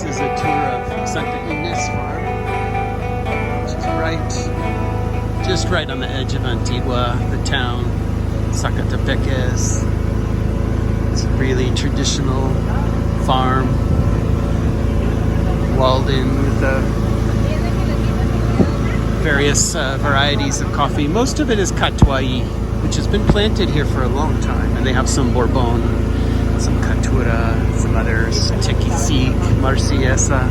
is a tour of Santa Ines farm, which is just right on the edge of Antigua, the town, Zacatepeques. It's a really traditional farm, walled in with various varieties of coffee. Most of it is Catuai, which has been planted here for a long time, and they have some Bourbon, some Catura, some others, Tequisic, Marciesa.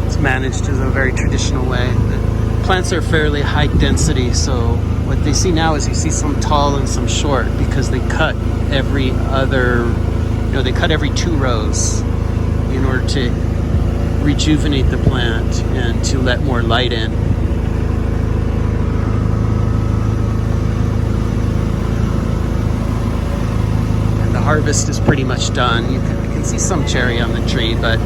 It's managed in a very traditional way. The plants are fairly high density, so what they see now is you see some tall and some short because they cut every other, they cut every 2 rows in order to rejuvenate the plant and to let more light in. Harvest is pretty much done. You can see some cherry on the tree, but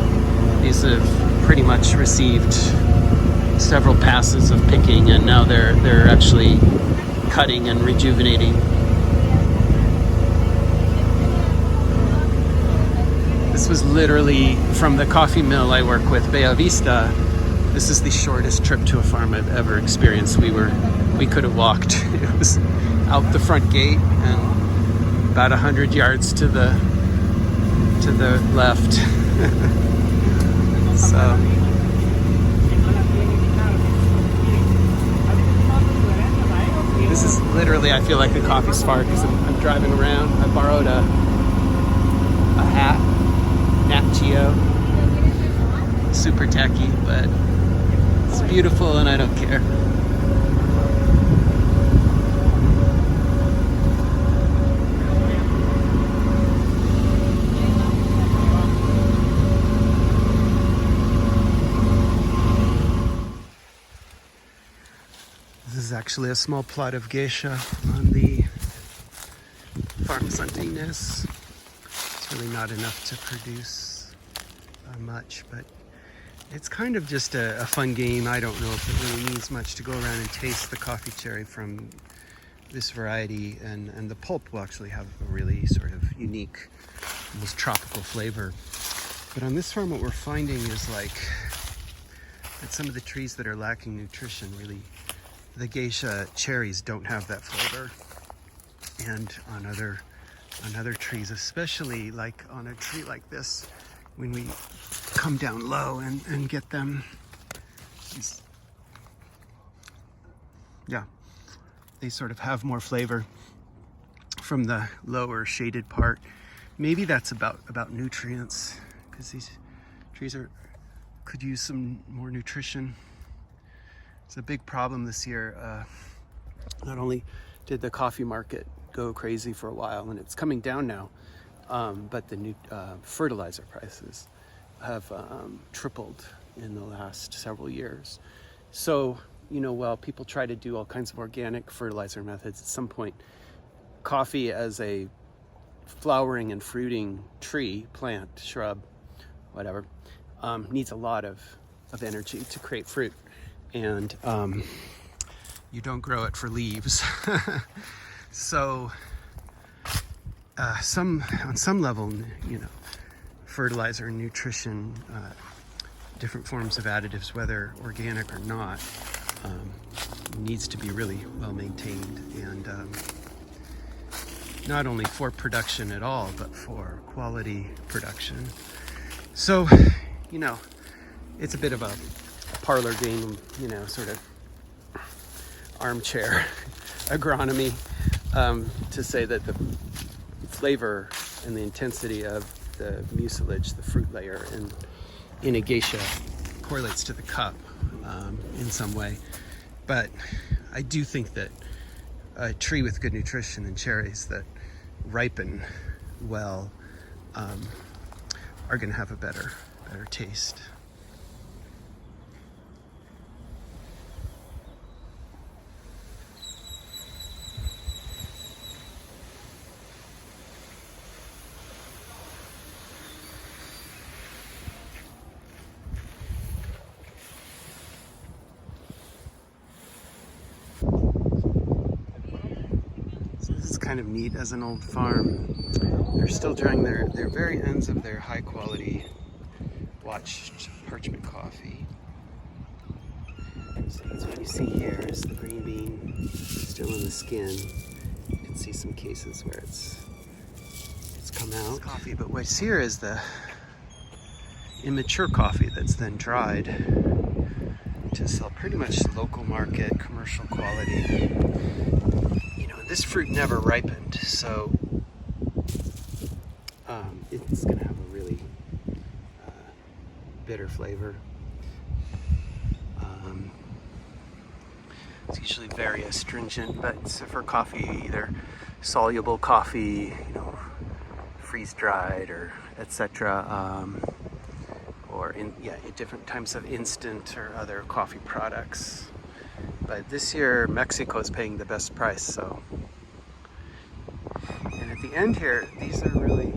these have pretty much received several passes of picking, and now they're actually cutting and rejuvenating. This was literally from the coffee mill I work with, Bella Vista. This is the shortest trip to a farm I've ever experienced. We could have walked. It was out the front gate and about 100 yards to the left. So this is literally, I feel like the coffee spark because I'm driving around. I borrowed a hat, Nat Geo, super tacky, but it's beautiful and I don't care. This is actually a small plot of Geisha on the farm Santa Ines. It's really not enough to produce much, but it's kind of just a fun game. I don't know if it really needs much to go around and taste the coffee cherry from this variety, and the pulp will actually have a really sort of unique, almost tropical flavor. But on this farm, what we're finding is that some of the trees that are lacking nutrition really, the Geisha cherries don't have that flavor, and on other trees, especially like on a tree like this, when we come down low and get them, they sort of have more flavor from the lower shaded part. Maybe that's about nutrients, because these trees could use some more nutrition. It's a big problem this year. Not only did the coffee market go crazy for a while, and it's coming down now, but the new fertilizer prices have tripled in the last several years. So, while people try to do all kinds of organic fertilizer methods, at some point, coffee as a flowering and fruiting tree, plant, shrub, whatever, needs a lot of energy to create fruit. And you don't grow it for leaves. So on some level, fertilizer and nutrition, different forms of additives, whether organic or not, needs to be really well maintained, and not only for production at all, but for quality production. So, it's a bit of a parlor game, sort of armchair agronomy, to say that the flavor and the intensity of the mucilage, the fruit layer in a geisha, correlates to the cup in some way. But I do think that a tree with good nutrition and cherries that ripen well are going to have a better taste. Kind of neat as an old farm. They're still drying their very ends of their high quality watched parchment coffee. So that's what you see here is the green bean still in the skin. You can see some cases where it's come out. It's coffee, but what's here is the immature coffee that's then dried to sell pretty much local market, commercial quality. You know, this fruit never ripened, so it's gonna have a really bitter flavor. It's usually very astringent, but for coffee, either soluble coffee, you know, freeze dried or etc. Or different types of instant or other coffee products. But this year, Mexico is paying the best price. So, and at the end here, these are really